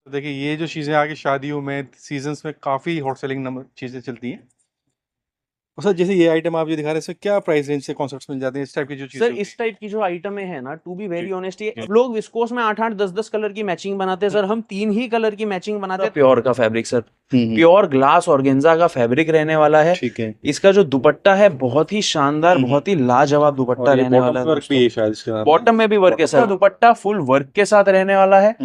तो देखिए ये जो चीज़ें आगे शादियों में सीजन्स में काफ़ी हॉट सेलिंग नंबर चीज़ें चलती हैं। और सर जैसे ये आइटम आप जो दिखा रहे हैं इसमें क्या प्राइस रेंज से कॉन्सेप्ट्स मिल जाते हैं इस टाइप की जो चीज़ें सर होती इस टाइप की जो आइटमें है ना, टू बी वेरी जी ऑनेस्ट, ये जी लोग विस्कोस में 8-8 10-10 कलर की मैचिंग बनाते हैं। हम्म सर हम 3 ही कलर की मैचिंग बनाते हैं। प्योर प्योर का फैब्रिक सर, हम्म प्योर ग्लास ऑर्गेन्जा का फैब्रिक रहने वाला है। ठीक है। इसका जो दुपट्टा है बहुत ही शानदार, हम्म बहुत ही लाजवाब दुपट्टा और ये रहने बॉटम वाला है वर्क भी दोस्तों। है शायद इसके साथ में। बॉटम में भी वर्क है बॉटम सर, दुपट्टा फुल वर्क के साथ रहने वाला है।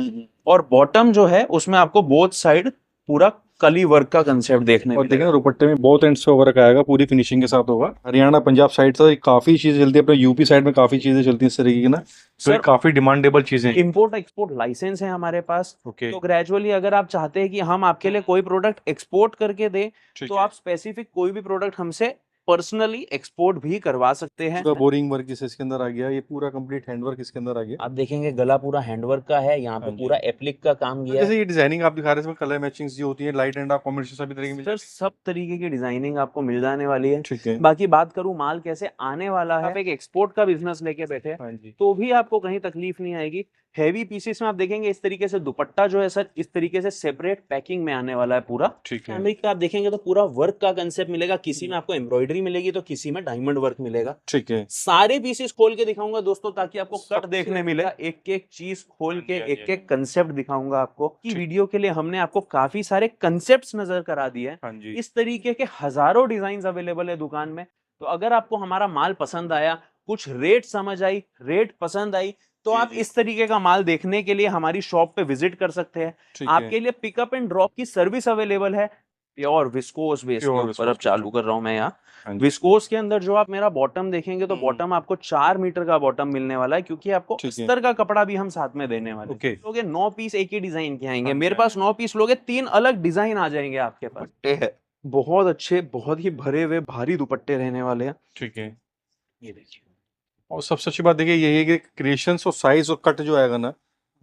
और बॉटम जो है उसमें आपको बोथ साइड पूरा कली वर्क का कंसेप्ट देखने और मिलेगा। देखिए ना दुपट्टे में बहुत एंड से वर्क आएगा, पूरी फिनिशिंग के साथ होगा। हरियाणा पंजाब साइड से काफी चीजें चलती है, अपने यूपी साइड में काफी चीजें चलती हैं इस तरीके की ना, तो ये सर काफी डिमांडेबल चीजें हैं। इंपोर्ट एक्सपोर्ट लाइसेंस है हमारे पास। ओके तो ग्रेजुअली अगर आप चाहते हैं कि हम आपके लिए कोई प्रोडक्ट एक्सपोर्ट करके दें, ठीक तो है। आप स्पेसिफिक कोई भी प्रोडक्ट हमसे पर्सनली एक्सपोर्ट भी करवा सकते हैं। पूरा बोरिंग वर्क जैसे इसके अंदर आ गया, ये पूरा कंप्लीट हैंड वर्क इसके अंदर आ गया। आप देखेंगे गला पूरा हैंडवर्क का है, यहाँ हाँ पे जी। पूरा एप्लिक का काम तो किया है। जैसे ये डिजाइनिंग आप दिखा रहे हैं इसमें कलर मैचिंग्स जो होती है, लाइट एंड डार्क कॉम्बिनेशन सभी तरीके की मिल सर जाती सब तरीके की डिजाइनिंग आपको मिल जाने वाली है। है। ठीक है। बाकी बात करूं माल कैसे आने वाला है, आप एक एक्सपोर्ट का बिजनेस लेके बैठे हैं, हाँ जी तो भी आपको कहीं तकलीफ नहीं आएगी। हैवी पीसेस में आप देखेंगे इस तरीके से दुपट्टा जो है सर इस तरीके से सेपरेट पैकिंग में आने वाला है पूरा। ठीक है। फैब्रिक का आप देखेंगे तो पूरा वर्क का कंसेप्ट मिलेगा, किसी में आपको एम्ब्रॉयडरी मिलेगी तो किसी में डायमंड वर्क मिलेगा। ठीक है। सारे पीसेस खोल के दिखाऊंगा दोस्तों, ताकि आपको कट सबसे- देखने मिले, एक एक चीज खोल के हाँ जी, एक एक कंसेप्ट दिखाऊंगा आपको। कि ठीक। वीडियो के लिए हमने आपको काफी सारे कंसेप्ट्स नजर करा दिए हैं। हाँ जी इस तरीके के हजारों डिजाइन अवेलेबल है दुकान में। तो अगर आपको हमारा माल पसंद आया, कुछ रेट समझ आई, रेट पसंद आई, तो जी आप जी इस तरीके का माल देखने के लिए हमारी शॉप पे विजिट कर सकते हैं। ठीक है। आपके लिए पिकअप एंड ड्रॉप की सर्विस अवेलेबल है। प्योर विस्कोस बेस के प्योर ऊपर अब चालू कर रहा हूं मैं यहाँ। हाँ जी विस्कोस के अंदर जो आप मेरा बॉटम देखेंगे तो बॉटम आपको 4 मीटर का बॉटम मिलने वाला है, क्योंकि आपको ठीक है। अस्तर का कपड़ा भी हम साथ में देने वाले हैं। ओके। लोगे 9 पीस एक ही डिजाइन के आएंगे, हाँ जी, मेरे हाँ पास 9 पीस लोगे 3 अलग डिजाइन आ जाएंगे आपके पास। दुपट्टे है। बहुत अच्छे, बहुत ही भरे हुए भारी दुपट्टे रहने वाले हैं। ठीक है। ये देखिए और सबसे अच्छी बात देखिए यही है कि क्रिएशंस और साइज और कट जो आएगा ना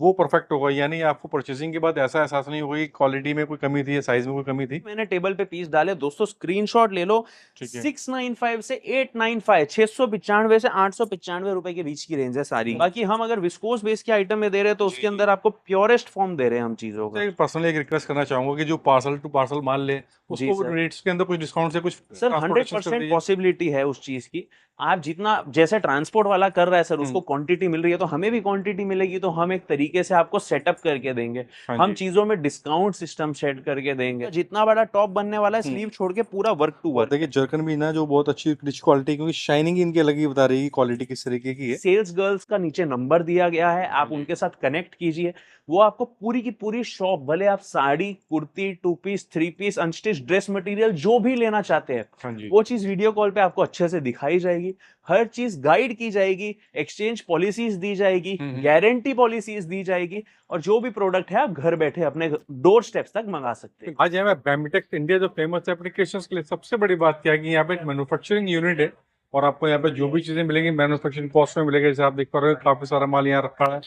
वो परफेक्ट होगा, यानी आपको परचेसिंग के बाद ऐसा एहसास नहीं होगा कि क्वालिटी में कोई कमी थी या साइज में कोई कमी थी। मैंने टेबल पे पीस डाले दोस्तों, स्क्रीनशॉट ले लो। ठीक है। 695 से 895, 695 से 895 रुपए के बीच की रेंज है सारी। बाकी हम अगर विस्कोस बेस के आइटम में दे रहे हैं तो जी, उसके जी। अंदर आपको प्योरेस्ट फॉर्म दे रहे हैं हम चीजों का। पर्सनली एक रिक्वेस्ट करना चाहूंगा कि जो पार्सल टू पार्सल माल ले जी उसको सर। रेट्स के अंदर कुछ डिस्काउंट से कुछ सर ट्रांसपोर्टेशन कर 100% दीजिए। पॉसिबिलिटी है उस चीज की। आप जितना जैसे ट्रांसपोर्ट वाला कर रहा है सर, उसको क्वांटिटी मिल रही है तो हमें भी क्वांटिटी मिलेगी, तो हम एक तरीके से आपको सेटअप करके देंगे। हाँ हम जी। चीजों में डिस्काउंट सिस्टम सेट करके देंगे। जितना बड़ा टॉप बनने वाला है स्लीव छोड़ के पूरा वर्क टू और वर्क। देखिए जर्कन भी ना जो बहुत अच्छी रिच क्वालिटी, क्योंकि शाइनिंग इनकी अलग ही बता रही है क्वालिटी किस तरीके की है। सेल्स गर्ल्स का नीचे नंबर दिया गया है, आप जी। उनके साथ कनेक्ट कीजिए। वो आपको पूरी की पूरी शॉप, भले आप sari, kurti, 2 piece, 3 piece, unstitch dress material जो भी लेना चाहते हैं, हाँ जी वो चीज वीडियो कॉल पे आपको अच्छे से दिखाई जाएगी। हर चीज गाइड की जाएगी, एक्सचेंज पॉलिसीज दी जाएगी, गारंटी पॉलिसीज दी जाएगी, और जो भी प्रोडक्ट है आप घर बैठे अपने डोर स्टेप्स तक मंगा सकते हैं। आज यहाँ बैमिटेक्स इंडिया जो फेमस है एप्लीकेशंस के लिए, सबसे बड़ी बात क्या है कि यहाँ पे एक मैन्युफैक्चरिंग यूनिट है और आपको यहाँ पे जो भी चीजें मिलेंगी मैन्युफैक्चरिंग कॉस्ट में मिलेगा। जैसे आप देख पा रहे हो काफी सारा माल यहाँ रखा है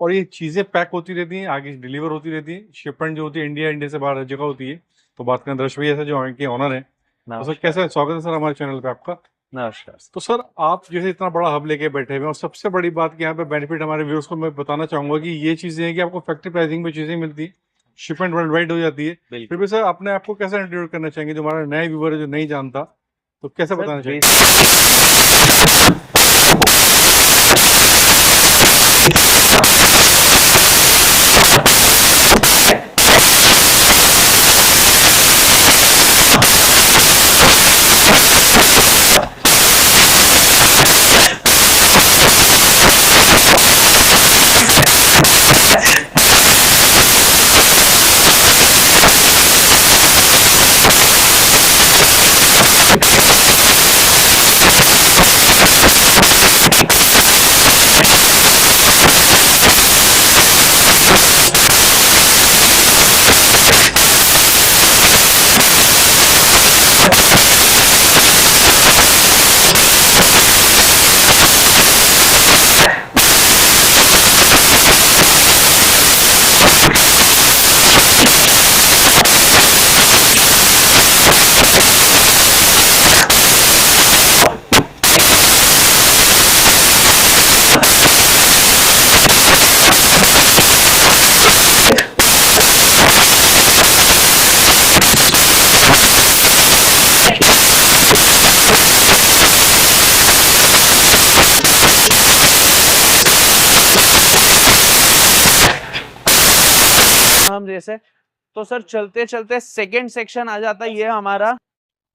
और ये चीजें पैक होती रहती हैं, आगे डिलीवर होती रहती है। शिपमेंट जो होती है इंडिया, इंडिया से बाहर हर जगह होती है। तो बात करें दर्श भैया से जो इनके ऑनर है, तो सर कैसा है, स्वागत है सर हमारे चैनल पे आपका। नमस्कार। तो सर आप जैसे इतना बड़ा हब लेके बैठे हुए हैं और सबसे बड़ी बात कि यहाँ पे बेनिफिट हमारे व्यूअर्स को मैं बताना चाहूंगा कि ये चीजें हैं कि आपको फैक्ट्री प्राइसिंग पे चीजें मिलती है, शिपमेंट वर्ल्ड वाइड हो जाती है। फिर भी सर अपने आपको कैसे इंट्रोड्यूस करना चाहेंगे, जो हमारा नया व्यूअर है जो नहीं जानता, तो कैसे बताना चाहेंगे। हम जैसे, तो सर चलते चलते सेकंड सेक्शन आ जाता है, ये हमारा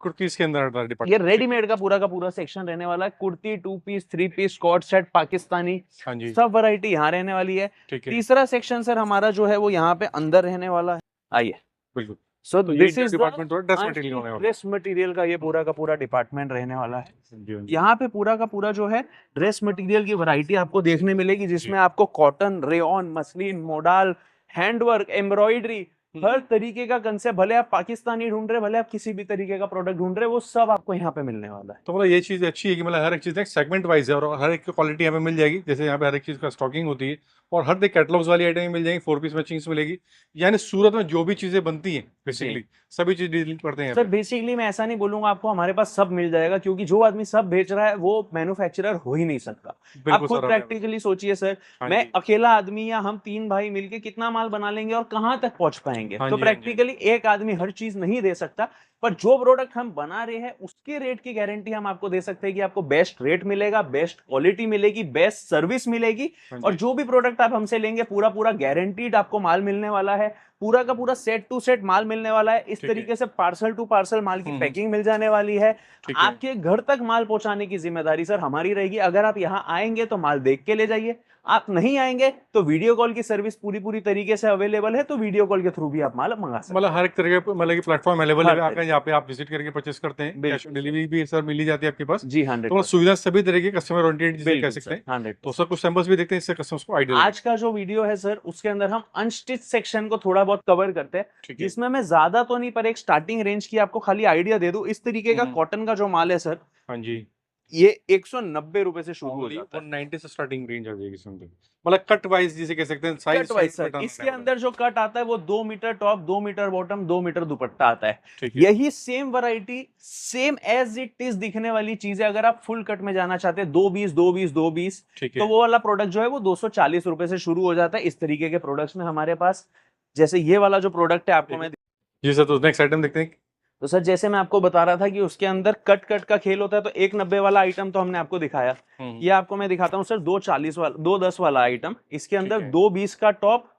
कुर्तीज के अंदर ये डिपार्टमेंट। रेडीमेड का पूरा सेक्शन रहने वाला है। Kurti, 2 piece, 3 piece, cot set, Pakistani, हाँ जी, सब वैरायटी यहाँ रहने वाली है। ठीक है, तीसरा सेक्शन सर हमारा जो है वो यहाँ पे अंदर रहने वाला है। आइए, बिल्कुल। सो तो ये this is the department dress material होने वाला है। ड्रेस मटेरियल का ये पूरा का पूरा डिपार्टमेंट रहने वाला है। जी, हाँ जी, यहाँ पे पूरा का पूरा जो है ड्रेस मटेरियल की वैरायटी आपको देखने मिलेगी, जी। जिसमें आपको cotton, rayon, muslin, modal, handwork, embroidery, हर तरीके का कंसेप्ट, भले आप पाकिस्तानी ढूंढ रहे, भले आप किसी भी तरीके का प्रोडक्ट ढूंढ रहे, वो सब आपको यहाँ पे मिलने वाला है। तो मतलब ये चीज़ अच्छी है कि मतलब हर एक चीज़ एक सेगमेंट वाइज है और हर एक की क्वालिटी यहाँ पे मिल जाएगी। जैसे यहाँ पे हर एक चीज़ का स्टॉकिंग होती है और हर एक कैटलॉग्स वाली आइटम मिल जाएंगी, 4 पीस मैचिंग्स मिलेगी। यानी सूरत में जो भी चीज़ें बनती हैं बेसिकली सभी चीज़ डील करते हैं यहाँ सर पे। बेसिकली मैं ऐसा नहीं बोलूंगा आपको हमारे पास सब मिल जाएगा, क्योंकि जो आदमी सब बेच रहा है वो मैन्युफैक्चरर हो ही नहीं सकता। आप बिल्कुल खुद सर, आपने प्रैक्टिकली सोचिए सर, हाँ मैं जी, अकेला आदमी या हम 3 भाई मिलके कितना माल बना लेंगे और कहाँ तक पहुंच पाएंगे। हाँ तो जी, हाँ जी, हाँ जी। प्रैक्टिकली एक आदमी हर चीज नहीं दे सकता, पर जो प्रोडक्ट हम बना रहे हैं उसके रेट की गारंटी हम आपको दे सकते हैं कि आपको बेस्ट रेट मिलेगा, बेस्ट क्वालिटी मिलेगी, बेस्ट सर्विस मिलेगी। हाँ और जी, जो भी प्रोडक्ट आप हमसे लेंगे पूरा पूरा गारंटीड आपको माल मिलने वाला है। पूरा का पूरा सेट टू सेट माल मिलने वाला है। इस ठीक है। तरीके से पार्सल टू पार्सल माल की हम्म, पैकिंग मिल जाने वाली है। ठीक है। आपके घर तक माल पहुंचाने की जिम्मेदारी सर हमारी रहेगी। अगर आप यहाँ आएंगे तो माल देख के ले जाइए, आप नहीं आएंगे तो वीडियो कॉल की सर्विस पूरी पूरी तरीके से अवेलेबल है, तो वीडियो कॉल के थ्रू भी आप माल मंगा सकते मतलब हर एक तरह के मतलब कि प्लेटफॉर्म अवेलेबल हैं। है हर आपका, तरीके, यहाँ पे आप विजिट करके परचेस करते हैं, कैश ऑन बिल्कुल सर। डिलीवरी भी सर मिल ही जाती है आपके पास। जी तो मतलब 100%, सुविधा सभी तरह की कस्टमर ओरिएंटेड जिसे कह बिल्कुल सकते सर हैं। तो 100%। सर कुछ सैंपल्स भी देखते हैं, इससे कस्टमर्स को आइडिया लगे। आज का जो वीडियो है सर उसके अंदर हम अनस्टिच सेक्शन को थोड़ा बहुत कवर करते हैं, ठीक है। जिसमें मैं ज्यादा तो नहीं पर एक स्टार्टिंग रेंज की आपको खाली आइडिया दे दूं। इस तरीके का कॉटन का जो माल है सर, हाँ जी, ये 190 रुपए से शुरू हो नॉर्मली जाता है। 190 से स्टार्टिंग रेंज आ जाएगी इसमें तो। मतलब कट वाइज जिसे कह सकते हैं, size cut wise size sir, pattern आने इसके वाला है। अंदर जो कट आता है वो 2 metre top, 2 metre bottom, 2 metre dupatta आता है। ठीक है, यही same variety, same as it is दिखने वाली चीज है। अगर आप फुल कट में जाना चाहते हैं 2 20 2 20 2 20, ठीक तो है। वो वाला प्रोडक्ट जो है वो 240 रुपए से शुरू हो जाता है। इस तरीके के प्रोडक्ट्स में हमारे पास, जैसे ये वाला जो प्रोडक्ट है आपको ठीक है मैं, जी सर, तो नेक्स्ट आइटम देखते हैं। तो सर जैसे मैं आपको बता रहा था कि उसके अंदर कट कट का खेल होता है, तो 190 वाला आइटम तो हमने आपको दिखाया। हम्म, ये आपको मैं दिखाता हूँ सर 240 वाला, 210 वाला आइटम। इसके ठीक अंदर है, 220 का टॉप,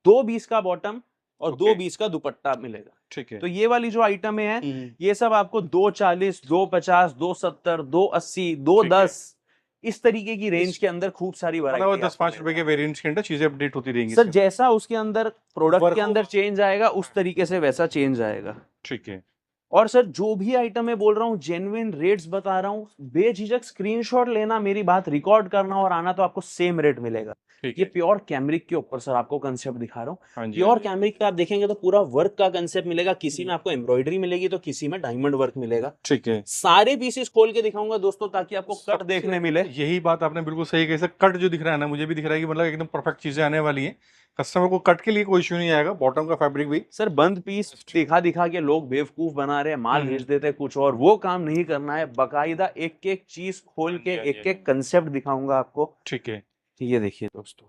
220 का बॉटम और ओके, 220 का दुपट्टा मिलेगा। ठीक है। तो ये वाली जो आइटम है ये सब आपको 240, 250, 270, 280, ठीक है। 210 इस तरीके की रेंज इस के अंदर खूब सारी मतलब वो वैरायटी दस आपको पाँच मिल रुपए के जाएगी। वेरिएंट्स के अंदर चीजें अपडेट होती रहेंगी सर इसके जैसा उसके अंदर प्रोडक्ट के वर्क। अंदर चेंज आएगा उस तरीके से वैसा चेंज आएगा। ठीक है, और सर जो भी आइटम मैं बोल रहा हूँ जेन्युइन रेट्स बता रहा हूँ, बेझिझक स्क्रीनशॉट लेना, मेरी बात रिकॉर्ड करना और आना, तो आपको सेम रेट मिलेगा। ठीक ये है। प्योर कैमरिक के ऊपर सर आपको कंसेप्ट दिखा रहा हूँ। हाँ जी, हाँ प्योर जी। कैमरिक का आप देखेंगे तो पूरा वर्क का कंसेप्ट मिलेगा। किसी में आपको एम्ब्रॉयडरी मिलेगी तो किसी में डायमंड वर्क मिलेगा। ठीक है। सारे पीसेस खोल के दिखाऊंगा दोस्तों, ताकि आपको कट सबसे देखने मिले। यही बात आपने बिल्कुल सही कही सर, कट जो दिख रहा है ना, मुझे भी दिख रहा है कि मतलब एकदम परफेक्ट चीजें आने वाली हैं। कस्टमर को कट के लिए कोई इशू नहीं आएगा, बॉटम का फैब्रिक भी। सर बंद पीस दिखा दिखा के लोग बेवकूफ बना रहे हैं, माल भेज देते हैं कुछ और, वो काम नहीं करना है। बकायदा एक एक चीज खोल हाँ के जी, हाँ जी, एक एक कंसेप्ट दिखाऊंगा आपको। ठीक है। ये देखिए दोस्तों,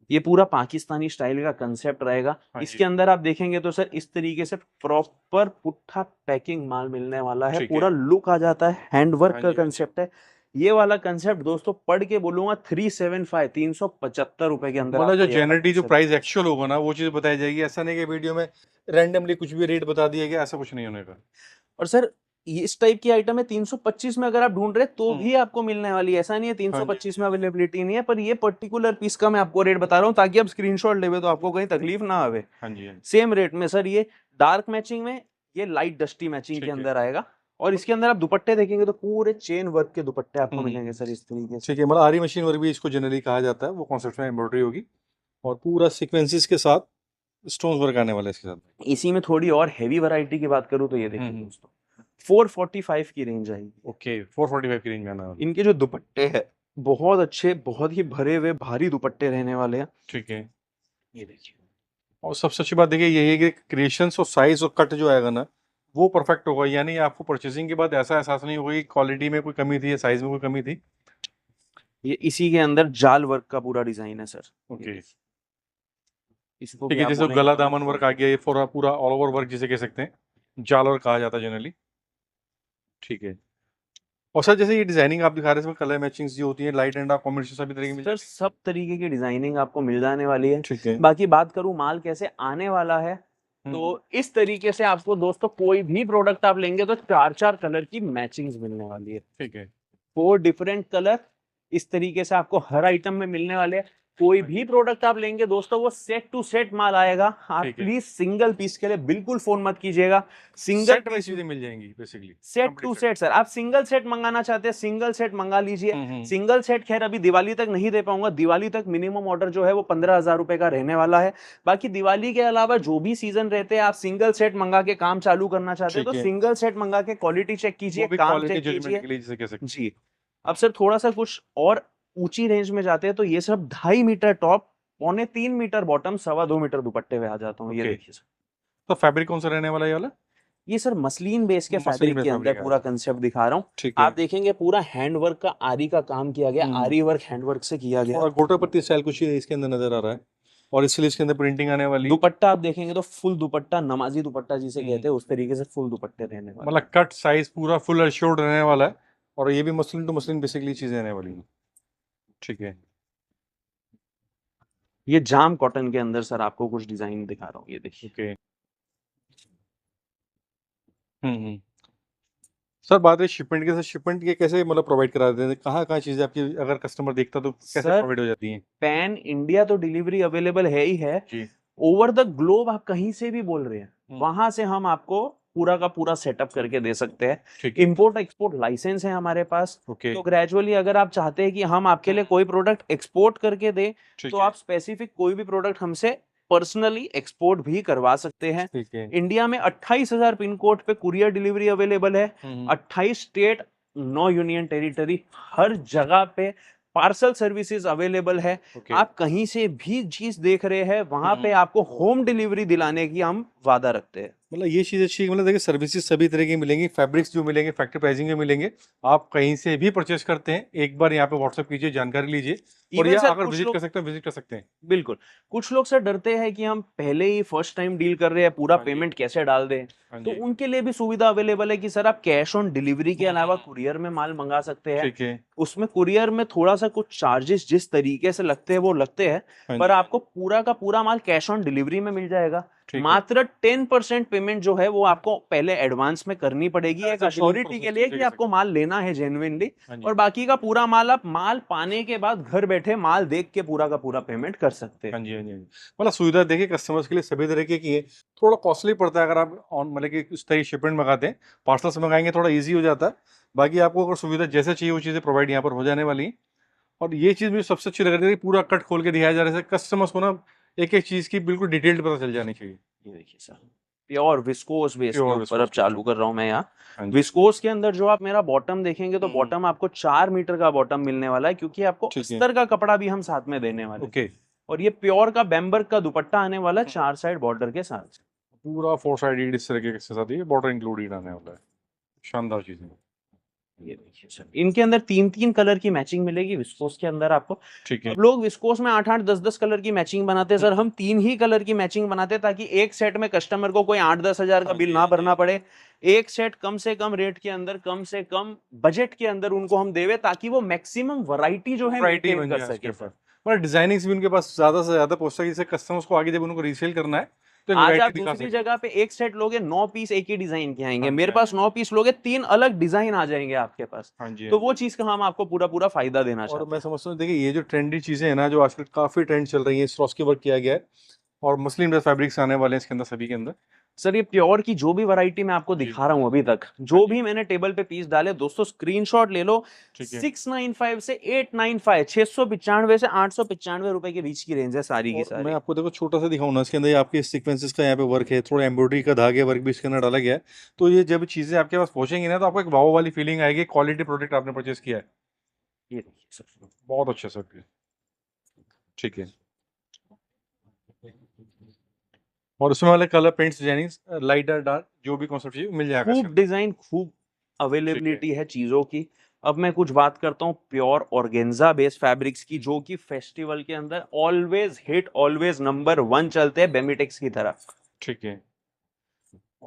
ये पूरा पाकिस्तानी स्टाइल का कंसेप्ट रहेगा। हाँ इसके जी, अंदर आप देखेंगे तो सर इस तरीके से प्रॉपर पुट्ठा पैकिंग माल मिलने वाला है। ठीक है। पूरा लुक आ जाता है, हैंडवर्क हाँ का जी, हाँ जी। कंसेप्ट है। ये वाला कंसेप्ट दोस्तों पढ़ के बोलूंगा 375, 375 रुपए के अंदर मतलब जो आपको ये वाला जेनरली जो कंसेप्ट। प्राइस एक्चुअल होगा ना, वो चीज बताई जाएगी। ऐसा नहीं कि वीडियो में रैंडमली कुछ भी रेट बता दिया गया, ऐसा कुछ नहीं होने का। और सर इस टाइप की आइटम है 325 में अगर आप ढूंढ रहे तो हम्म, भी आपको मिलने वाली है। ऐसा नहीं है हाँ जी, 325 में अवेलेबिलिटी नहीं है, पर ये पर्टिकुलर पीस का मैं आपको रेट बता रहा हूँ ताकि आप स्क्रीनशॉट लेवे तो आपको कहीं तकलीफ ना आवे। हाँ जी, हाँ जी। सेम रेट में सर ये डार्क मैचिंग में, ये लाइट डस्टी मैचिंग के ठीक है। अंदर आएगा। और इसके अंदर आप दुपट्टे देखेंगे तो पूरे चेन वर्क के दुपट्टे आपको हम्म, मिलेंगे सर इस तरीके से। ठीक है। मतलब आरी मशीन वर्क भी इसको जनरली कहा जाता है, वो कॉन्सेप्ट में एम्ब्रॉयडरी होगी और पूरा सीक्वेंसेस के साथ स्टोन वर्क आने वाला है इसके साथ। इसी में थोड़ी और हैवी वैरायटी की बात करूँ तो ये देखिए हम्म, दोस्तों 445 की रेंज आएगी। ओके, 445 की रेंज में आना वाला। इनके जो दुपट्टे हैं बहुत अच्छे, बहुत ही भरे हुए भारी दुपट्टे रहने वाले हैं। ठीक है। ये देखिए, और सबसे अच्छी बात देखिए यही है कि क्रिएशंस और साइज और कट जो आएगा ना, वो परफेक्ट होगा। यानी आपको परचेसिंग के बाद ऐसा एहसास नहीं होगा कि क्वालिटी में कोई कमी थी या साइज में कोई कमी थी। ये इसी के अंदर जाल वर्क का पूरा डिजाइन है सर। ओके, इसको ठीक है। क्या जैसे बोलेंगे गला तो मैं दामन वर्क आ गया, ये पूरा पूरा ऑल ओवर वर्क जिसे कह सकते हैं, जाल वर्क कहा जाता है जनरली। ठीक है। और सर जैसे ये डिजाइनिंग आप दिखा रहे हैं इसमें कलर मैचिंग जो होती है लाइट एंड डार्क कॉम्बिनेशन सभी तरह की मिल सर सब तरीके की डिजाइनिंग आपको मिल जाने वाली है। ठीक है। बाकी बात करूं माल कैसे आने वाला है, तो इस तरीके से आपको दोस्तों कोई भी प्रोडक्ट आप लेंगे तो 4-4 कलर की मैचिंग्स मिलने वाली है। ठीक है। 4 डिफरेंट कलर इस तरीके से आपको हर आइटम में मिलने वाले हैं। कोई भी प्रोडक्ट आप लेंगे दोस्तों वो सेट टू सेट माल आएगा। आप ठीक है। प्लीज सिंगल पीस के लिए बिल्कुल फोन मत कीजिएगा। सिंगल सेट वाइज चीजें मिल जाएंगी basically set to set sir, आप सिंगल सेट मंगाना चाहते हैं सिंगल सेट मंगा लीजिए। सिंगल सेट खैर अभी दिवाली तक नहीं दे पाऊंगा, दिवाली तक मिनिमम ऑर्डर जो है वो 15,000 रुपए का रहने वाला है। बाकी दिवाली के अलावा जो भी सीजन रहते हैं आप सिंगल सेट मंगा के काम चालू करना चाहते हैं तो ठीक है। सिंगल सेट मंगा के क्वालिटी चेक कीजिए, वो भी काम क्वालिटी चेक जजमेंट कीजिए के लिए जिसे कह सकते हैं। जी। अब सर थोड़ा सा कुछ और ऊंची रेंज में जाते हैं तो ये सब 2.5 metre top, 3.25 metre bottom, 2.25 metre दुपट्टे पे आ जाता हूँ। ये ओके। देखिए सर, तो फैब्रिक कौन सा रहने वाला है ये वाला? ये सर मसलिन बेस के मसलिन फैब्रिक बेस के अंदर फैब्रिक है। पूरा कंसेप्ट दिखा रहा हूँ। ठीक है। आप देखेंगे पूरा हैंडवर्क का आरी का काम किया गया, आरी वर्क हैंडवर्क से किया गया। और गोटा पत्ती स्टाइल कुछ ही इसके अंदर नजर आ रहा है और इसलिए इसके अंदर प्रिंटिंग आने वाली है। दुपट्टा आप देखेंगे तो फुल दुपट्टा, नमाजी दुपट्टा जिसे कहते हैं उस तरीके से फुल दुपट्टे रहने वाले। मतलब कट साइज पूरा फुल एश्योर्ड रहने वाला है और ये भी मसलिन टू मसलिन बेसिकली चीजें रहने वाली हैं। ठीक है। ये जाम कॉटन के अंदर सर आपको कुछ डिजाइन दिखा रहा हूँ, ये देखिए। ओके। हम्म। सर बात है शिपमेंट के, शिपमेंट के कैसे मतलब प्रोवाइड करा देते हैं, कहाँ चीजें आपकी अगर कस्टमर देखता तो कैसे सर प्रोवाइड हो जाती हैं? पैन इंडिया तो डिलीवरी अवेलेबल है ही है। जी। ओवर द ग्लोब आप कहीं से भी बोल रहे हैं हम्म। वहां से हम आपको पूरा का पूरा सेटअप करके दे सकते हैं। ठीक है। इंपोर्ट एक्सपोर्ट लाइसेंस है हमारे पास। ओके। तो ग्रेजुअली अगर आप चाहते हैं कि हम आपके लिए कोई प्रोडक्ट एक्सपोर्ट करके दें ठीक तो है। आप स्पेसिफिक कोई भी प्रोडक्ट हमसे पर्सनली एक्सपोर्ट भी करवा सकते हैं। ठीक है। इंडिया में 28,000 पिन कोड पे कुरियर डिलीवरी अवेलेबल है। 28 स्टेट, 9 यूनियन टेरिटरी, हर जगह पे पार्सल सर्विसेज अवेलेबल है। ओके। आप कहीं से भी चीज देख रहे हैं वहां पे आपको होम डिलीवरी दिलाने की हम वादा रखते हैं। मतलब ये चीज़ अच्छी है, मतलब देखिए सर्विसेज सभी तरह की मिलेंगी, फैब्रिक्स जो मिलेंगे फैक्ट्री प्राइसिंग में मिलेंगे। आप कहीं से भी परचेस करते हैं एक बार यहाँ पे व्हाट्सएप कीजिए, जानकारी लीजिए और Even या सर अगर कुछ विजिट लोग कर सकते हैं विजिट कर सकते हैं। बिल्कुल, कुछ लोग सर डरते हैं कि हम पहले ही फर्स्ट टाइम डील कर रहे हैं, पूरा हाँ जी। पेमेंट कैसे डाल दें। हाँ तो जी। उनके लिए भी सुविधा अवेलेबल है कि सर आप कैश ऑन डिलीवरी के अलावा कुरियर में माल मंगा सकते हैं। ठीक है। उसमें कुरियर में थोड़ा सा कुछ चार्जेस जिस तरीके से लगते हैं वो लगते हैं, हाँ पर जी। आपको पूरा का पूरा माल कैश ऑन डिलीवरी में मिल जाएगा। ठीक है। मात्र 10% पेमेंट जो है वो आपको पहले एडवांस में करनी पड़ेगी एक As a loan assurity process के लिए चीज़ें कि कर आपको माल लेना है जेन्युइनली। हाँ जी। और बाकी का पूरा माल आप माल पाने के बाद घर बैठे माल देख के पूरा का पूरा पेमेंट कर सकते हैं। हाँ जी। हाँ जी। हाँ जी। मतलब सुविधा देखिए कस्टमर्स के लिए सभी तरीके की है। थोड़ा कॉस्टली पड़ता है अगर आप ऑन मतलब कि उस तरह शिपमेंट मंगाते हैं, पार्सल से मंगाएंगे थोड़ा इजी हो जाता है। बाकी आपको अगर सुविधा जैसे चाहिए वो चीज़ें प्रोवाइड यहाँ पर हो जाने वाली हैं। और ये चीज़ मुझे सबसे अच्छी लग रही है कि पूरा कट खोल के दिखाया जा रहा है कस्टमर्स को ना, एक एक चीज़ की बिल्कुल डिटेल्ड पता चल जानी चाहिए। ये देखिए सर, प्योर विस्कोस बेस के प्योर ऊपर अब विस्कोस चालू कर रहा हूँ मैं यहाँ। हाँ जी। विस्कोस के अंदर जो आप मेरा बॉटम देखेंगे तो बॉटम आपको 4 मीटर का बॉटम मिलने वाला है क्योंकि आपको ठीक है। अस्तर का कपड़ा भी हम साथ में देने वाले हैं। ओके। और ये प्योर का बेम्बर्क का दुपट्टा आने वाला है 4 साइड बॉर्डर के साथ। पूरा 4 साइडेड इस तरीके के साथ ये बॉर्डर इंक्लूडेड आने वाला है। शानदार चीज़ है। ये देखिए सर, इनके अंदर 3-3 कलर की मैचिंग मिलेगी विस्कोस के अंदर आपको। ठीक है। अब लोग विस्कोस में 8-8 10-10 कलर की मैचिंग बनाते हैं, सर हम 3 ही कलर की मैचिंग बनाते हैं ताकि एक सेट में कस्टमर को कोई 8-10 हजार का हाँ बिल जी। ना हाँ जी। भरना पड़े। एक सेट कम से कम रेट के अंदर, कम से कम बजट के अंदर उनको हम देवे ताकि वो मैक्सिमम वैरायटी जो है वैरायटी मेंटेन बन कर जाए उसके सके। ऊपर। मतलब डिजाइनिंग्स भी उनके पास ज़्यादा से ज़्यादा पहुँचता है, जिससे कस्टमर्स को आगे जब उनको रीसेल करना है तो एक आज वैरायटी आप दिखा दूसरी सके। जगह पे एक सेट लोगे 9 पीस एक ही डिजाइन के आएंगे, हाँ जी। मेरे हाँ पास जी। 9 पीस लोगे 3 अलग डिजाइन आ जाएंगे आपके पास। हाँ जी। तो हाँ वो जी। चीज का हम आपको पूरा पूरा फायदा देना और चाहते मैं हैं। समझता हूँ देखिए ये जो ट्रेंडी चीज़ें हैं ना जो आजकल काफ़ी ट्रेंड चल रही है, स्रॉस्की वर्क किया गया है और मुस्लिम ड्रेस फैब्रिक्स आने वाले हैं इसके अंदर सभी के अंदर। सर ये प्योर की जो भी वैरायटी मैं आपको जी। दिखा रहा हूं अभी तक, हाँ जो जी। भी मैंने टेबल पे पीस डाले दोस्तों स्क्रीनशॉट ले लो। ठीक है। 695 से 895, 695 से 895 रुपए के बीच की रेंज है सारी की और मैं सारी। आपको देखो छोटा सा दिखाऊँ ना, इसके अंदर ये आपके सीक्वेंसेस का यहाँ पे वर्क है, थोड़ा एम्ब्रॉयडरी का धागे वर्क भी इसके अंदर डाला गया है। तो ये जब चीज़ें आपके पास पहुंचेंगी ना तो आपको एक वाव वाली फीलिंग आएगी, क्वालिटी प्रोडक्ट आपने परचेस किया है। ये देखिए सर, बहुत अच्छा सर। ठीक है। और उसमें वाले कलर पेंट्स डिजाइनिंग लाइट और डार्क जो भी कॉन्सेप्ट चाहिए मिल जाएगा इसके खूब अंदर। डिजाइन, खूब अवेलेबिलिटी है चीजों की। अब मैं कुछ बात करता हूँ प्योर ऑर्गेन्जा बेस्ड फैब्रिक्स की, जो कि फेस्टिवल के अंदर ऑलवेज हिट, ऑलवेज नंबर 1 चलते हैं बेमिटेक्स की तरह। ठीक है।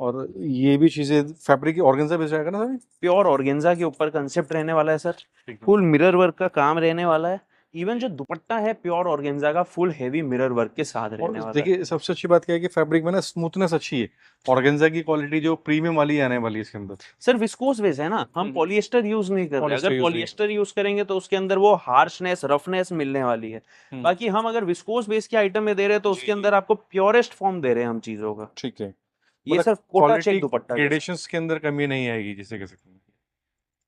और ये भी चीजें फैब्रिक की ऑर्गेन्जा बेस रहेगा ना सर? प्योर ऑर्गेन्जा के ऊपर कंसेप्ट रहने वाला है सर, ठीक है। फुल मिरर वर्क का काम रहने वाला है। इवन जो दुपट्टा है प्योर ऑर्गेन्जा का फुल हेवी मिरर वर्क के साथ रहने और वाला है। देखिए सबसे अच्छी बात क्या है कि फैब्रिक में ना स्मूथनेस अच्छी है, ऑर्गेन्जा की क्वालिटी जो प्रीमियम वाली आने वाली है इसके अंदर। सर विस्कोस बेस है ना, हम पॉलिएस्टर यूज नहीं कर रहे। पॉलिएस्टर अगर यूज नहीं पॉलिएस्टर यूज करेंगे तो उसके अंदर वो हार्शनेस रफनेस मिलने वाली है। बाकी हम अगर विस्कोस बेस के आइटम में दे रहे हैं तो जी, उसके जी। अंदर आपको प्योरेस्ट फॉर्म दे रहे हैं हम चीजों का। ठीक है, ये मतलब sir Kota quality check dupatta जैसा। ग्रेडेशंस के अंदर कमी नहीं आएगी जिसे कह सकते हैं।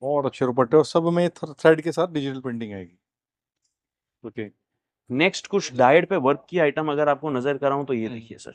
और अच्छे दुपट्टे और सब में थ्रेड के साथ डिजिटल प्रिंटिंग आएगी। ओके। नेक्स्ट कुछ डाइट पे वर्क की आइटम अगर आपको नजर कराऊं तो ये देखिए सर।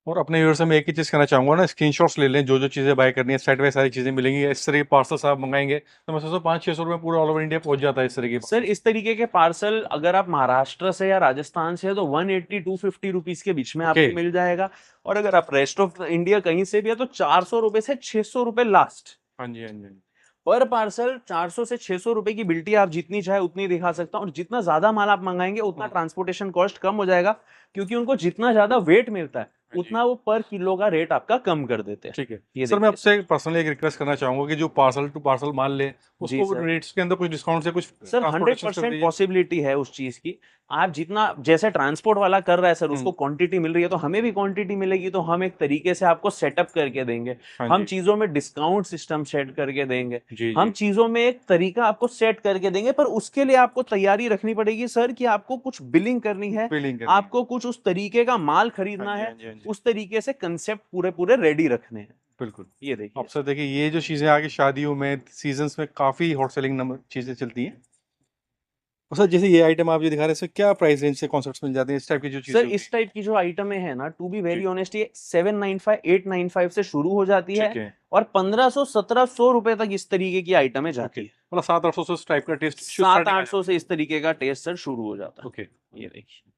और अपने व्यूअर्स से मैं एक ही चीज कहना चाहूंगा ना, स्क्रीनशॉट्स ले लें, जो जो चीजें बाय करनी है, साइड बाय सारी चीजें मिलेंगी। इस तरह के पार्सल्स आप मंगाएंगे तो मैं सोचता हूँ 500-600 रुपये पूरा ऑल ओवर इंडिया पहुंच जाता है इस तरह के सर इस तरीके के पार्सल अगर आप महाराष्ट्र से या राजस्थान से है तो 180-250 रुपीज के बीच में ओके। आपको मिल जाएगा। और अगर आप रेस्ट ऑफ इंडिया कहीं से भी है तो 400 रुपए से 600 रुपए लास्ट। हाँ जी, हाँ जी, हाँ जी। पर पार्सल 400 से 600 रुपए की बिल्टी आप जितनी चाहे उतनी दिखा सकता हूँ। और जितना ज्यादा माल आप मंगाएंगे उतना ट्रांसपोर्टेशन कॉस्ट कम हो जाएगा, क्योंकि उनको जितना ज्यादा वेट मिलता है उतना वो पर किलो का रेट आपका कम कर देते हैं। ठीक है ये सर, मैं देखिए आपसे पर्सनली एक रिक्वेस्ट करना चाहूंगा कि जो पार्सल टू पार्सल माल ले जी उसको सर। रेट्स के अंदर कुछ डिस्काउंट से कुछ सर ट्रांसपोर्टेशन कर 100% दीजिए। पॉसिबिलिटी है उस चीज की। आप जितना जैसे ट्रांसपोर्ट वाला कर रहा है सर उसको क्वांटिटी मिल रही है तो हमें भी क्वांटिटी मिलेगी, तो हम एक तरीके से आपको सेटअप करके देंगे। हाँ हम जी, चीजों में डिस्काउंट सिस्टम सेट करके देंगे। जी, हम जी। चीजों में एक तरीका आपको सेट करके देंगे, पर उसके लिए आपको तैयारी रखनी पड़ेगी सर कि आपको कुछ बिलिंग करनी है, बिलिंग करनी है। आपको कुछ उस तरीके का माल हाँ खरीदना जी, है, हाँ जी, हाँ जी। उस तरीके से कंसेप्ट पूरे पूरे रेडी रखने हैं। बिल्कुल। ये देखिए अब सर देखिए ये जो चीजें आगे शादियों में सीजन्स में काफी हॉट सेलिंग नंबर चीजें चलती हैं। और सर जैसे ये आइटम आप जो दिखा रहे हैं इसमें क्या प्राइस रेंज से कॉन्सेप्ट्स मिल जाते हैं, इस टाइप की जो चीजें सर होती इस हैं? टाइप की जो आइटमें है ना, टू बी वेरी जी। ऑनेस्ट, ये 795 895 से शुरू हो जाती है ठीक है। और 1500 1700 रुपए तक इस तरीके की आइटमें ओके, जाती है। मतलब 700-800 से इस टाइप का टेस्ट सात स्टार्टिंग आ आठ सौ जाता से इस तरीके का टेस्ट सर शुरू हो जाता है। ओके। है। ये देखिए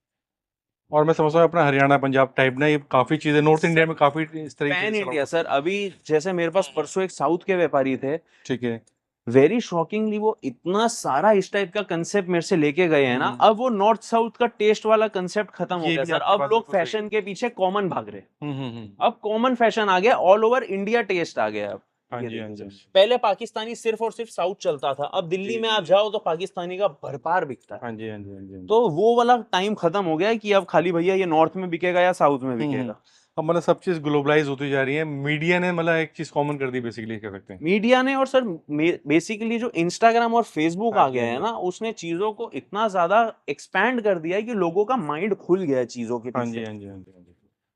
और मैं समझता हूँ अपना हरियाणा पंजाब टाइप ना, ये काफी चीजें नॉर्थ इंडिया में काफी इस तरीके पैन से sell out इंडिया होती सर। अभी जैसे मेरे पास परसों एक साउथ के व्यापारी थे, है। ठीक है। वेरी शॉकिंगली वो इतना सारा इस टाइप का कंसेप्ट मेरे से लेके गए हैं ना, अब वो नॉर्थ साउथ का टेस्ट वाला कंसेप्ट खत्म हो ये गया भी सर। आपकी अब बात लोग बिल्कुल सही फैशन के पीछे कॉमन भाग रहे हैं। है। अब कॉमन फैशन आ गया, ऑल ओवर इंडिया टेस्ट आ गया अब। हाँ ये जी, हाँ देखिए जी, सर, हाँ जी। पहले पाकिस्तानी सिर्फ और सिर्फ साउथ चलता था, अब दिल्ली जी, में जी, आप जी। जाओ तो पाकिस्तानी का भरपार बिकता है। हाँ जी, हाँ जी, हाँ जी, हाँ जी। तो वो वाला टाइम खत्म हो गया है कि अब खाली भैया ये नॉर्थ में बिकेगा या साउथ में बिकेगा। अब मतलब सब चीज ग्लोबलाइज होती जा रही है, मीडिया ने मतलब एक चीज कॉमन कर दी बेसिकली कह सकते हैं। मीडिया ने, और सर बेसिकली जो इंस्टाग्राम और फेसबुक हाँ आ जी, गया हाँ है जी। ना, उसने चीजों को इतना ज्यादा एक्सपैंड कर दिया है कि लोगों का माइंड खुल गया है चीजों के हाँ जी, पीछे। हाँ जी, हाँ जी, हाँ जी।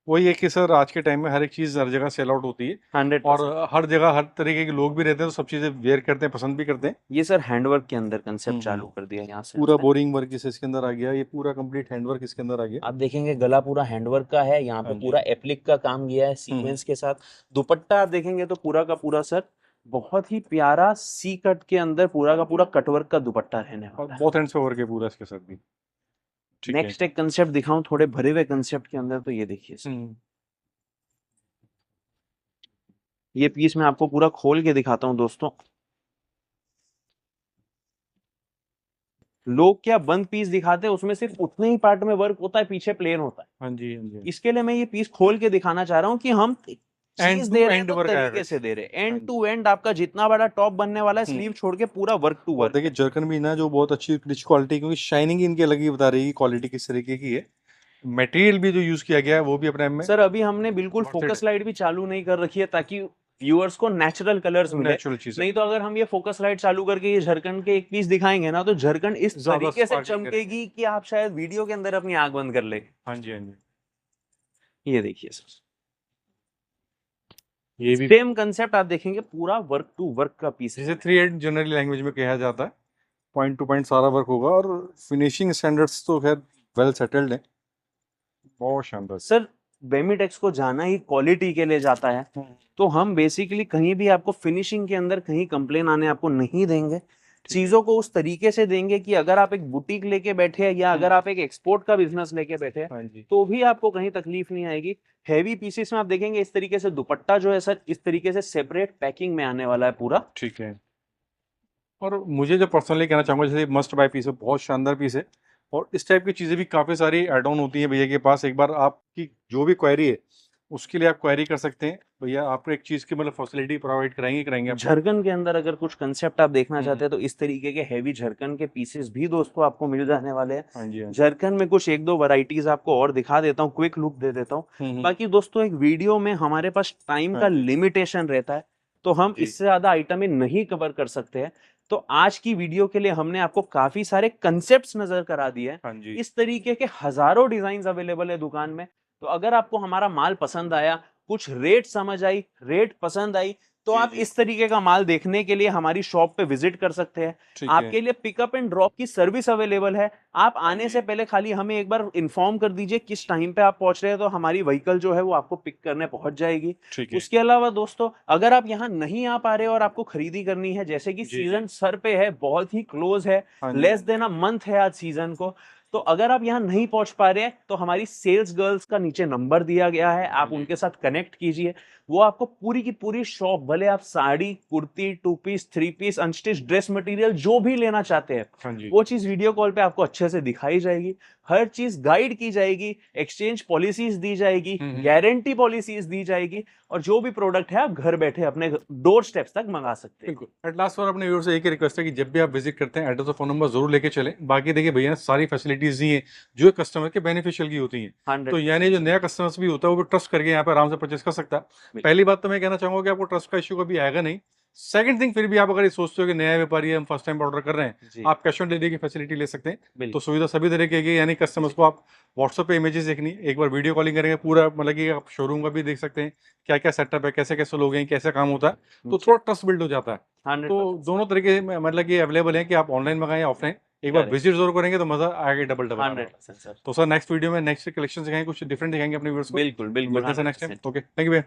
वही है कि सर आज के टाइम में हर एक चीज हर जगह सेल आउट होती है, और 100%। हर जगह हर तरीके के लोग भी रहते हैं तो सब चीजें वेयर करते हैं, पसंद भी करते हैं। ये सर हैंडवर्क के अंदर कंसेप्ट हम्म। चालू कर दिया यहाँ से पूरा हमने। बोरिंग वर्क जैसे इसके अंदर आ गया, ये पूरा कंप्लीट हैंडवर्क इसके अंदर आ गया। आप देखेंगे गला पूरा हैंडवर्क का है, यहाँ पे हाँ जी। पूरा एप्लिक का काम किया है सीक्वेंस के साथ। दुपट्टा आप देखेंगे तो पूरा का पूरा सर बहुत ही प्यारा सी कट के अंदर पूरा का पूरा कटवर्क का दुपट्टा रहने और वाला है। बहुत एंड्स पे वर्क है पूरा इसके साथ भी। ठीक है। नेक्स्ट एक कंसेप्ट दिखाऊं थोड़े भरे हुए कंसेप्ट के अंदर, तो ये देखिए सर। ये पीस मैं आपको पूरा खोल के दिखाता हूँ दोस्तों। लोग क्या बंद पीस दिखाते हैं, उसमें सिर्फ उतने ही पार्ट में वर्क होता है, पीछे प्लेन होता है। हाँ जी, हाँ जी। इसके लिए मैं ये पीस खोल के दिखाना चाह रहा हूँ कि हम एंड चीज टू दे रहे हैं एंड तो वर्क आएगा तरीके से दे रहे हैं। हाँ एंड जी। टू एंड आपका जितना बड़ा टॉप बनने वाला है, स्लीव छोड़ के पूरा वर्क टू और वर्क देखिए है। जर्कन भी ना जो बहुत अच्छी रिच क्वालिटी, क्योंकि शाइनिंग इनकी अलग ही बता रही है क्वालिटी किस तरीके की है। मटेरियल भी जो यूज किया गया है वो भी अपने में सर अभी हमने बिल्कुल वर्थ इट फोकस लाइट भी चालू नहीं कर रखी है ताकि व्यूअर्स को नेचुरल कलर्स है, मिले। नेचुरल चीज है। नहीं तो अगर हम ये फोकस लाइट चालू करके ये झरकंड के एक पीस दिखाएंगे ना, तो झरकंड इस ज्यादा तरीके से स्पार्कलिंग करेगी। चमकेगी कि आप शायद वीडियो के अंदर अपनी आंख बंद कर ले। हाँ जी, हाँ जी। ये देखिए सर, ये भी सेम कंसेप्ट आप देखेंगे, पूरा वर्क टू वर्क का पीस जिसे है। 3/8 जनरली लैंग्वेज में कहा जाता है, पॉइंट टू पॉइंट सारा वर्क होगा, और फिनिशिंग स्टैंडर्ड्स तो खैर वेल सेटल्ड है, बहुत शानदार। सर बेमिटेक्स को जाना ही क्वालिटी के लिए जाता है, तो हम बेसिकली कहीं भी आपको फिनिशिंग के अंदर कहीं कंप्लेन आने आपको नहीं देंगे। चीजों को उस तरीके से देंगे कि अगर आप एक बुटीक लेके बैठे हैं या अगर आप एक एक्सपोर्ट का बिजनेस लेके बैठे हैं हाँ जी। तो भी आपको कहीं तकलीफ नहीं आएगी। हैवी पीसेस में आप देखेंगे इस तरीके से दुपट्टा जो है सर इस तरीके से सेपरेट पैकिंग में आने वाला है पूरा। ठीक है। और मुझे जो पर्सनली कहना चाहूंगा, जैसे मस्ट बाय पीस है, बहुत शानदार पीस है, और इस टाइप की चीजें भी काफी सारी ऐड ऑन होती है भैया के पास। एक बार आपकी जो भी क्वेरी है उसके लिए आप क्वेरी कर सकते हैं भैया, आपको एक चीज की मतलब फैसिलिटी प्रोवाइड कराएंगे आपको। झरकन के अंदर अगर कुछ कंसेप्ट आप देखना हम्म, चाहते हैं तो इस तरीके के हैवी झरकन के पीसेस भी दोस्तों आपको मिल जाने वाले हैं। हाँ जी, हाँ जी। झरकन में कुछ एक दो वैरायटीज आपको और दिखा देता हूँ, क्विक लुक दे देता हूँ। हम्म, बाकी दोस्तों एक वीडियो में हमारे पास टाइम हाँ का जी, लिमिटेशन रहता है, तो हम जी, इससे ज्यादा आइटमें नहीं कवर कर सकते हैं। तो आज की वीडियो के लिए हमने आपको काफी सारे कंसेप्ट्स नजर करा दिए हैं। हाँ जी, इस तरीके के हजारों डिजाइन अवेलेबल है दुकान में। तो अगर आपको हमारा माल पसंद आया, कुछ रेट समझ आई, रेट पसंद आई, तो जी, आप जी, इस तरीके का माल देखने के लिए हमारी शॉप पे विजिट कर सकते हैं। ठीक है। आपके लिए पिकअप एंड ड्रॉप की सर्विस अवेलेबल है। आप हाँ आने जी, से पहले खाली हमें एक बार इन्फॉर्म कर दीजिए किस टाइम पे आप पहुंच रहे हैं, तो हमारी व्हीकल जो है वो आपको पिक करने पहुंच जाएगी। ठीक है। उसके अलावा दोस्तों अगर आप यहाँ नहीं आ पा रहे और आपको खरीदी करनी है, जैसे कि जी, जी, सीजन सर पे है, बहुत ही क्लोज है, हाँ जी, लेस देन अ मंथ है आज सीजन को, तो अगर आप यहाँ नहीं पहुंच पा रहे हैं तो हमारी सेल्स गर्ल्स का नीचे नंबर दिया गया है, हाँ आप जी, उनके साथ कनेक्ट कीजिए। वो आपको पूरी की पूरी शॉप, भले आप sari, kurti, two piece, three piece, unstitch dress material जो भी लेना चाहते हैं, हाँ जी, वो चीज वीडियो कॉल पे आपको अच्छे से दिखाई जाएगी। हर चीज गाइड की जाएगी, एक्सचेंज पॉलिसीज दी जाएगी, हम्म, गारंटी पॉलिसीज दी जाएगी, और जो भी प्रोडक्ट है आप घर बैठे अपने डोर स्टेप्स तक मंगा सकते हैं। बिल्कुल। एट लास्ट और अपने व्यूअर से एक ही रिक्वेस्ट है कि जब भी आप विजिट करते हैं एड्रेस और फोन नंबर जरूर लेके चलें। बाकी देखिए भैया ने सारी फैसिलिटीज दी हैं जो कस्टमर के बेनिफिशियल की होती हैं। तो 100%। यानी जो नया कस्टमर्स भी होता है वो भी ट्रस्ट करके यहाँ पे आराम से परचेस कर सकता है। पहली बात तो मैं कहना चाहूंगा कि आपको ट्रस्ट का इशू कभी आएगा नहीं। सेकंड थिंग, फिर भी आप अगर ये सोचते हो कि नया व्यापारी है, हम फर्स्ट टाइम ऑर्डर कर रहे हैं, जी आप कैश ऑन डिलीवरी की फैसिलिटी ले सकते हैं। तो बिल्कुल। सुविधा सभी तरीके की, यानी कस्टमर्स को आप व्हाट्सएप पे इमेजेस देखनी, एक बार वीडियो कॉलिंग करेंगे, पूरा मतलब कि आप शोरूम का भी देख सकते हैं, क्या क्या सेटअप है, कैसे कैसे लोग हैं, कैसे काम होता है। तो थोड़ा ट्रस्ट बिल्ड हो जाता है। तो 100%। दोनों तरीके में मतलब कि अवेलेबल है कि आप ऑनलाइन मंगाएं या ऑफलाइन। एक बार करेक्ट। विजिट जरूर करेंगे तो मजा आएगा डबल डबल आएगा। 100% सर। तो सर नेक्स्ट वीडियो में नेक्स्ट कलेक्शन दिखाएंगे, कुछ डिफरेंट दिखाएंगे अपने व्यूअर्स को। बिल्कुल बिल्कुल मिलते हैं sir next time. 100%। Okay, thank you भैया।